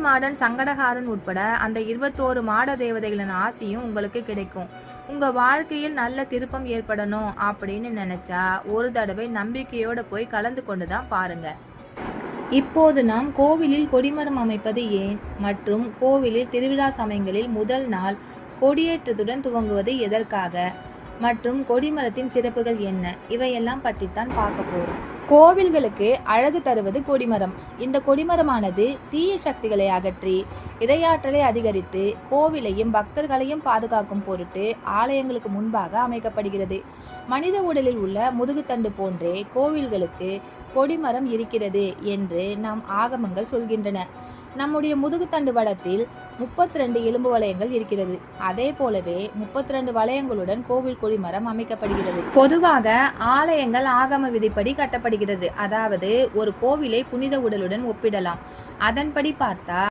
Modern சங்கடகாரன் உட்பட அந்த 21 மாட தேவதைகளின் ஆசையும் உங்களுக்கு கிடைக்கும். உங்க வாழ்க்கையில் நல்ல திருப்பம் ஏற்படணும் அப்படின்னு நினைச்சா ஒரு தடவை நம்பிக்கையோட போய் கலந்து கொண்டுதான் பாருங்க. இப்போது நாம் கோவிலில் கொடிமரம் அமைப்பது ஏன் மற்றும் கோவிலில் திருவிழா சமயங்களில் முதல் நாள் கொடியேற்றத்துடன் துவங்குவது எதற்காக மற்றும் கொடிமரத்தின் சிறப்புகள் என்ன, இவையெல்லாம் பற்றித்தான் பார்க்க போறோம். கோவில்களுக்கு அழகு தருவது கொடிமரம். இந்த கொடிமரமானது தீய சக்திகளை அகற்றி இறையாற்றலை அதிகரித்து கோவிலையும் பக்தர்களையும் பாதுகாக்கும் பொருட்டு ஆலயங்களுக்கு முன்பாக அமைக்கப்படுகிறது. மனித உடலில் உள்ள முதுகுத்தண்டு போன்றே கோவில்களுக்கு கொடிமரம் இருக்கிறது என்று நம் ஆகமங்கள் சொல்கின்றன. நம்முடைய முதுகுத்தண்டு வளத்தில் 32 எலும்பு வளையங்கள் இருக்கிறது. அதே போலவே 32 வளையங்களுடன் கோவில் கொடிமரம் அமைக்கப்படுகிறது. பொதுவாக ஆலயங்கள் ஆகம விதிப்படி கட்டப்படுகிறது. அதாவது ஒரு கோவிலை புனித உடலுடன் ஒப்பிடலாம். அதன்படி பார்த்தா